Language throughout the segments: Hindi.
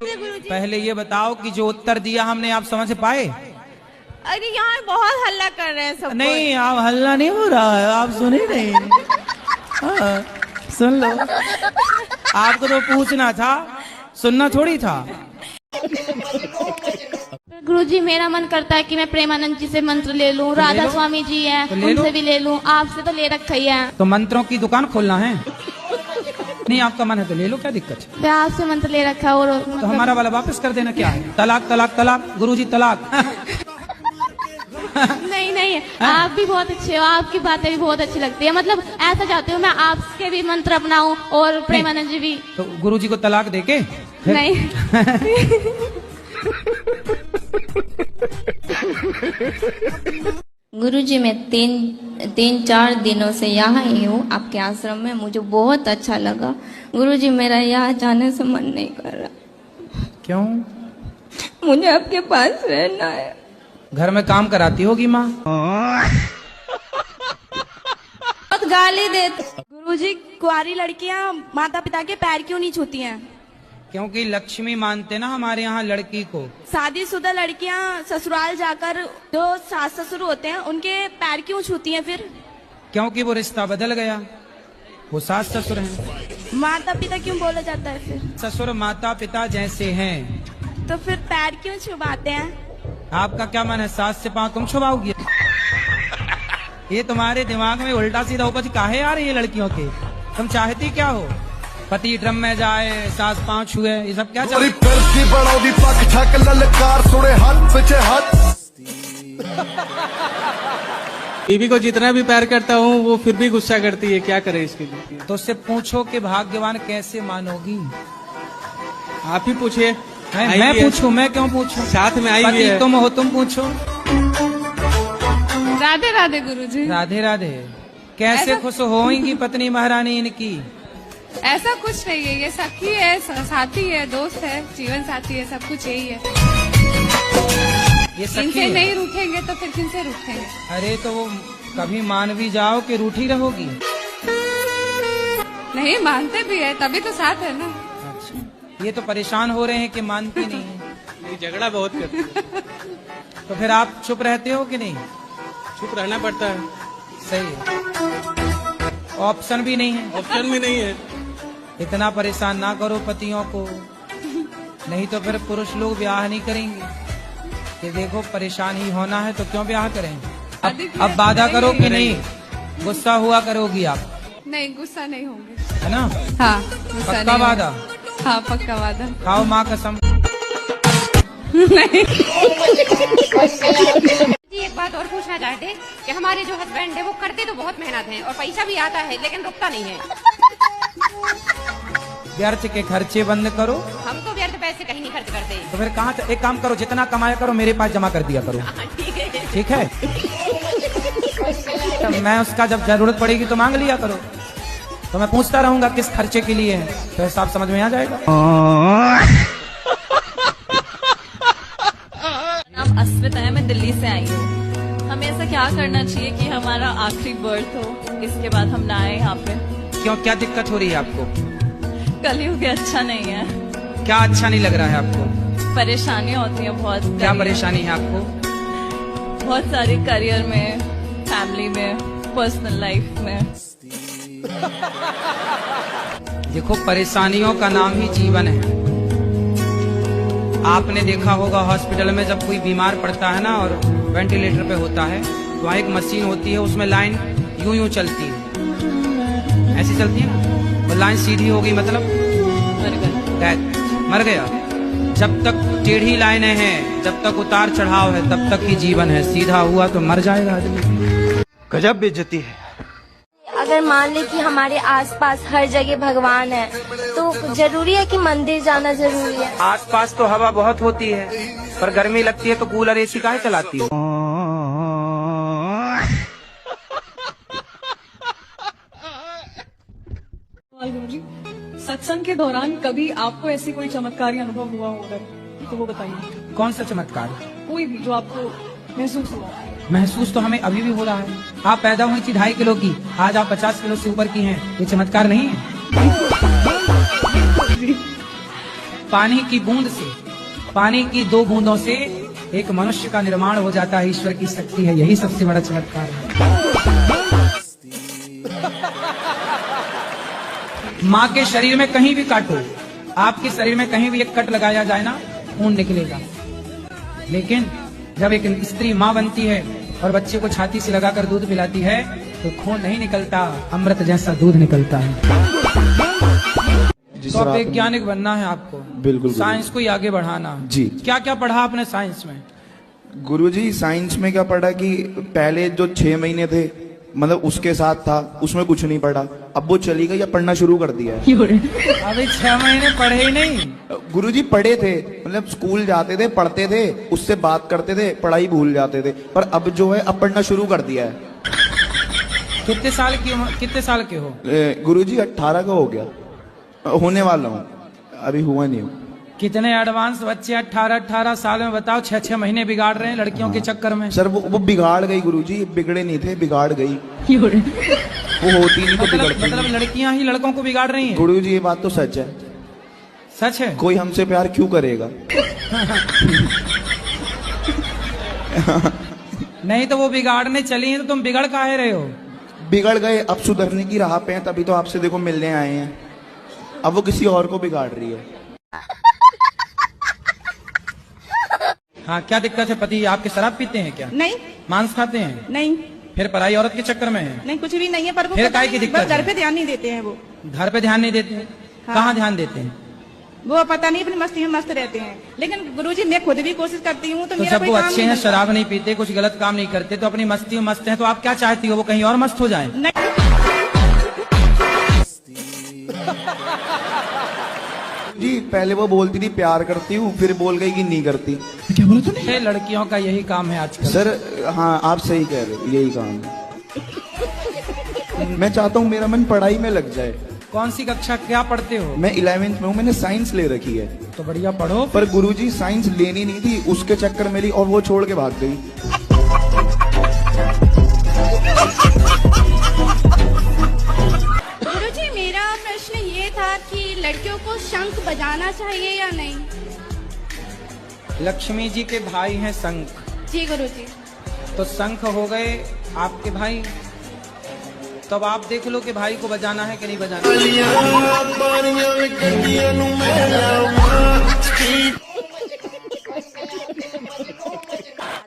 कैसे गुरुजी? पहले ये बताओ कि जो उत्तर दिया हमने आप समझ पाए? अरे यहाँ बहुत हल्ला कर रहे हैं सब। नहीं, आप हल्ला नहीं हो रहा है, आप सुने नहीं। हाँ, सुन लो। आपको तो पूछना था, सुनना थोड़ी था। गुरुजी मेरा मन करता है कि मैं प्रेमानंद जी से मंत्र ले लूं, राधा स्वामी जी हैं उनसे भी ले लूं, आपसे तो ले रखा ही है। तो मंत्रों की दुकान खोलना है? नहीं, आपका मन है तो ले लो, क्या दिक्कत है? मैं आपसे मंत्र ले रखा है और तो हमारा वाला वापस कर देना, क्या है? तलाक तलाक तलाक, गुरुजी तलाक। नहीं नहीं, आप भी बहुत अच्छे हो, आपकी बातें भी बहुत अच्छी लगती है। मतलब ऐसा चाहती हूँ मैं आपके भी मंत्र अपनाऊं और प्रेमानंद जी भी। तो गुरुजी को तलाक देके? नहीं। गुरुजी मैं तीन चार दिनों से यहाँ ही हूँ आपके आश्रम में, मुझे बहुत अच्छा लगा। गुरुजी मेरा यहाँ जाने से मन नहीं कर रहा। क्यों? मुझे आपके पास रहना है। घर में काम कराती होगी माँ? बहुत गाली देते। गुरुजी कुंवारी लड़कियाँ माता पिता के पैर क्यों नहीं छूती हैं? क्योंकि लक्ष्मी मानते ना हमारे यहाँ लड़की को। शादीशुदा लड़कियाँ ससुराल जाकर जो सास ससुर होते हैं उनके पैर क्यों छूती हैं फिर? क्योंकि वो रिश्ता बदल गया, वो सास ससुर हैं। माता पिता क्यों बोला जाता है फिर? ससुर माता पिता जैसे हैं। तो फिर पैर क्यों छुपाते हैं? आपका क्या मन है, सास से पाँव तुम छुपाओगी? ये तुम्हारे दिमाग में उल्टा सीधा उपज काहे आ रही है लड़कियों के? तुम चाहती क्या हो? पति ड्रम में जाए, सास पाँव छुए, ये सब क्या चल बीवी को जितना भी प्यार करता हूँ वो फिर भी गुस्सा करती है, क्या करे इसके लिए? तो उससे पूछो कि भाग्यवान कैसे मानोगी? आप ही पूछिए। मैं पूछूं? मैं क्यों पूछूं? साथ में आई हुई है। तुम हो, तुम पूछो। राधे राधे गुरुजी। राधे राधे। कैसे खुश होंगी पत्नी महारानी इनकी? ऐसा कुछ नहीं है, ये सखी है, साथी है, दोस्त है, जीवन साथी है, सब कुछ यही है। ये सखी इनसे है? नहीं रूठेंगे तो फिर किनसे रूठेंगे? अरे तो वो कभी मान भी जाओ कि रूठी रहोगी? नहीं मानते भी है, तभी तो साथ है ना। अच्छा, ये तो परेशान हो रहे हैं कि मानती नहीं है। ये झगड़ा बहुत करती है। तो फिर आप चुप रहते हो कि नहीं? चुप रहना पड़ता है। सही है, ऑप्शन भी नहीं है। ऑप्शन भी नहीं है। इतना परेशान ना करो पतियों को, नहीं तो फिर पुरुष लोग ब्याह नहीं करेंगे। कि देखो परेशान ही होना है तो क्यों ब्याह करेंगे? अब वादा करो कि नहीं गुस्सा हुआ करोगी आप? नहीं गुस्सा नहीं होंगे, है ना? हाँ पक्का वादा? हाँ पक्का वादा। खाओ माँ कसम। नहीं। जी एक बात और पूछना चाहते कि हमारे जो हस्बैंड है वो करते तो बहुत मेहनत है और पैसा भी आता है लेकिन रुकता नहीं है। व्यर्थ के खर्चे बंद करो। हम तो व्यर्थ पैसे कहीं नहीं खर्च करते। तो फिर कहाँ? एक काम करो, जितना कमाया करो मेरे पास जमा कर दिया करो। ठीक है? तो मैं उसका जब जरूरत पड़ेगी तो मांग लिया करो। तो मैं पूछता रहूंगा किस खर्चे के लिए है, तो हिसाब समझ में आ जाएगा। नाम अस्मिता है, मैं दिल्ली से आई हूँ। हमें ऐसा क्या करना चाहिए कि हमारा आखिरी बर्थ हो, इसके बाद हम ना आए यहाँ पे? क्यों, क्या दिक्कत हो रही है आपको? कलयुग अच्छा नहीं है। क्या अच्छा नहीं लग रहा है आपको? परेशानियाँ होती हैं बहुत। क्या परेशानी है आपको? बहुत सारी, करियर में, फैमिली में, पर्सनल लाइफ में। देखो परेशानियों का नाम ही जीवन है। आपने देखा होगा हॉस्पिटल में जब कोई बीमार पड़ता है ना और वेंटिलेटर पे होता है तो वहाँ एक मशीन होती है, उसमें लाइन यूं यूं चलती है, ऐसी चलती है ना। और लाइन सीधी हो गई मतलब मर गया। जब तक टेढ़ी लाइनें हैं, जब तक उतार चढ़ाव है, तब तक ही जीवन है। सीधा हुआ तो मर जाएगा आदमी। गजब बेइज्जती है। अगर मान ले कि हमारे आसपास हर जगह भगवान है तो जरूरी है कि मंदिर जाना जरूरी है? आसपास तो हवा बहुत होती है, पर गर्मी लगती है तो कूलर एसी काहे चलाती हो? सत्संग के दौरान कभी आपको ऐसी कोई चमत्कारी अनुभव हुआ होगा तो वो बताइए। कौन सा चमत्कार? कोई भी जो आपको महसूस हुआ। महसूस तो हमें अभी भी हो रहा है। आप पैदा हुई थी 2.5 किलो की, आज आप 50 किलो से ऊपर की हैं। ये चमत्कार नहीं है? पानी की बूंद से, पानी की 2 बूंदों से एक मनुष्य का निर्माण हो जाता है। ईश्वर की शक्ति है, यही सबसे बड़ा चमत्कार है। माँ के शरीर में कहीं भी काटो, आपके शरीर में कहीं भी एक कट लगाया जाए ना, खून निकलेगा। लेकिन जब एक स्त्री माँ बनती है और बच्चे को छाती से लगाकर दूध पिलाती है तो खून नहीं निकलता, अमृत जैसा दूध निकलता है। तो अब वैज्ञानिक बनना है आपको, बिल्कुल साइंस को ही आगे बढ़ाना जी। क्या क्या पढ़ा आपने साइंस में? गुरुजी साइंस में क्या पढ़ा कि पहले जो 6 महीने थे मतलब उसके साथ था, उसमें कुछ नहीं पढ़ा। अब वो चली गई, अब पढ़ना शुरू कर दिया है। अभी 6 महीने पढ़े ही नहीं? गुरुजी पढ़े थे, मतलब स्कूल जाते थे, पढ़ते थे, उससे बात करते थे, पढ़ाई भूल जाते थे, पर अब जो है अब पढ़ना शुरू कर दिया है। कितने साल के हो? गुरुजी 18 का हो गया, होने वाला हूँ, अभी हुआ नहीं हूँ। कितने एडवांस बच्चे 18 साल में, बताओ 6 महीने बिगाड़ रहे हैं लड़कियों के चक्कर में। सर वो बिगाड़ गई गुरुजी, बिगड़े नहीं थे, बिगाड़ गई। वो होती नहीं तो बिगड़ती। मतलब लड़कियां ही लड़कों को बिगाड़ रही हैं? गुरुजी ये बात तो सच है। सच है? कोई हमसे प्यार क्यों करेगा? नहीं तो वो बिगाड़ने चली हैं तो तुम बिगड़ काहे रहे हो? बिगड़ गए, अब सुधरने की राह पे हैं, तभी तो आपसे देखो मिलने आए हैं। अब वो किसी और को बिगाड़ रही है। हाँ, क्या दिक्कत है? पति आपके शराब पीते हैं क्या? नहीं। मांस खाते हैं? नहीं। फिर पराई औरत के चक्कर में है? नहीं, कुछ भी नहीं है, पर वो फिर पता काय की नहीं, दिक्कत बस घर है? पे ध्यान नहीं देते हैं वो। घर पे ध्यान नहीं देते हैं? हाँ। कहाँ ध्यान देते हैं? वो पता नहीं, अपनी मस्ती में मस्त रहते हैं। लेकिन गुरुजी मैं खुद भी कोशिश करती हूँ तो तो मेरा जब कोई वो काम अच्छे नहीं हैं, बनता। शराब नहीं पीते, कुछ गलत काम नहीं करते, तो अपनी मस्ती में मस्त हैं, तो आप क्या चाहती हो वो कहीं और मस्त हो जाए? नहीं। जी पहले वो बोलती थी प्यार करती हूँ, फिर बोल गई कि नहीं करती। क्या बोला तूने? लड़कियों का यही काम है आजकल। सर हाँ आप सही कह रहे हो, यही काम है। मैं चाहता हूँ मेरा मन पढ़ाई में लग जाए। कौन सी कक्षा, क्या पढ़ते हो? मैं 11वीं में हूँ, मैंने साइंस ले रखी है। तो बढ़िया पढ़ो। पर गुरुजी साइंस लेनी नहीं थी, उसके चक्कर में ली और वो छोड़ के भाग गई। गुरुजी मेरा प्रश्न ये था कि लड़कियों को शंख बजाना चाहिए या नहीं? लक्ष्मी जी के भाई हैं शंख। जी गुरुजी। तो शंख हो गए आपके भाई, तब आप देख लो कि भाई को बजाना है कि नहीं बजाना।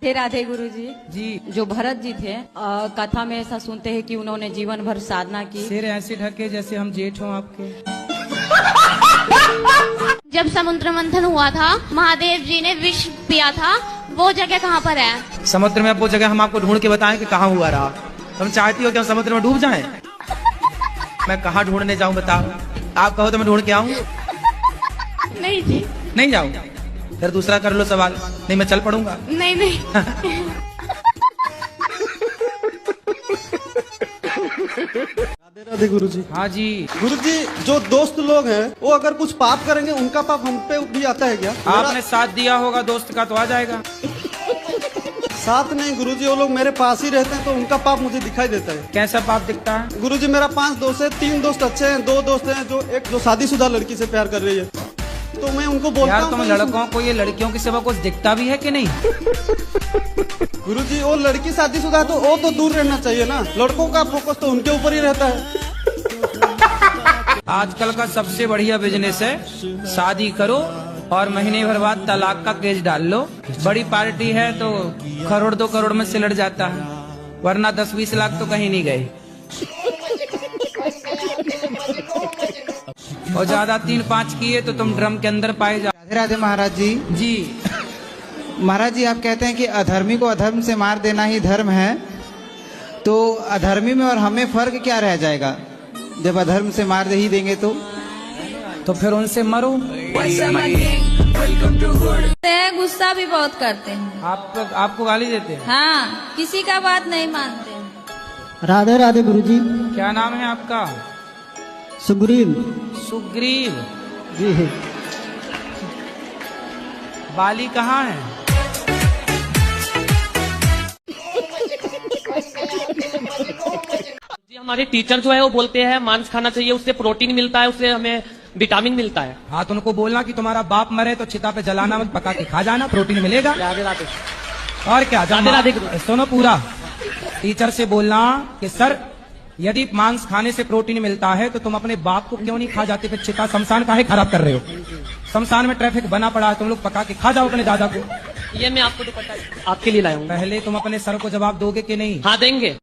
राधे राधे गुरुजी। जी। जो भरत जी थे, कथा में ऐसा सुनते हैं कि उन्होंने जीवन भर साधना की। सिर ऐसे ढके जैसे हम जेठ हों आपके। जब समुद्र मंथन हुआ था, महादेव जी ने विष पिया था, वो जगह कहाँ पर है? समुद्र में, अब वो जगह हम आपको ढूंढ के बताएं कि कहाँ हुआ रहा। तुम चाहती हो कि हम समुद्र में डूब जाएं? मैं कहाँ ढूंढने जाऊं बताओ? आप कहो तो मैं ढूंढ के आऊं? नहीं जी। नहीं जाऊं? फिर दूसरा कर लो सवाल। नहीं मैं चल पड़ूंगा। नहीं नहीं। राधे राधे गुरुजी। हाँ जी। गुरुजी जो दोस्त लोग हैं वो अगर कुछ पाप करेंगे उनका पाप हम पे भी आता है क्या? आपने साथ दिया होगा दोस्त का तो आ जाएगा। साथ नहीं गुरुजी, वो लोग मेरे पास ही रहते हैं तो उनका पाप मुझे दिखाई देता है। कैसा पाप दिखता है? गुरुजी मेरा 5 दोस्त है, 3 दोस्त अच्छे हैं, 2 दोस्त हैं जो शादीशुदा लड़की से प्यार कर रही है, तो मैं उनको बोलता हूँ। यार तुम लड़कों को ये लड़कियों के सिवा कुछ दिखता भी है कि नहीं? गुरुजी वो लड़की शादीशुदा है तो वो तो दूर रहना चाहिए ना, लड़कों का फोकस तो उनके ऊपर ही रहता है। आजकल का सबसे बढ़िया बिजनेस है, शादी करो और महीने भर बाद तलाक का केस डाल लो। बड़ी पार्टी है तो 1 करोड़ 2 करोड़ में सिलट जाता है, वरना 10-20 लाख तो कहीं नहीं गए। और ज्यादा 3-5 किए तो तुम ड्रम के अंदर पाए जा। राधे राधे महाराज जी। जी महाराज जी, आप कहते हैं कि अधर्मी को अधर्म से मार देना ही धर्म है, तो अधर्मी में और हमें फर्क क्या रह जाएगा? जब अधर्म से मार ही देंगे तो फिर उनसे मरो। गुस्सा भी बहुत करते हैं। आपको गाली देते हैं? हाँ, किसी का बात नहीं मानते। राधे राधे गुरुजी। क्या नाम है आपका? सुग्रीव। सुग्रीव जी। बाली कहाँ है? हमारे टीचर जो है वो बोलते हैं मांस खाना चाहिए, उससे प्रोटीन मिलता है, उससे हमें विटामिन मिलता है। हाँ तो उनको बोलना कि तुम्हारा बाप मरे तो चिता पे जलाना मत, पका के खा जाना, प्रोटीन मिलेगा। राधे राधे। और क्या, राधे राधे गुरुजी। सुनो पूरा, टीचर से बोलना कि सर यदि मांस खाने से प्रोटीन मिलता है तो तुम अपने बाप को क्यों नहीं खा जाते, फिर चिता शमशान काहे खराब कर रहे हो? शमशान में ट्रैफिक बना पड़ा है, तुम लोग पका के खा जाओ अपने दादा को। ये मैं आपको दुपट्टा आपके लिए लाया हूँ। पहले तुम अपने सर को जवाब दोगे कि नहीं? हाँ देंगे।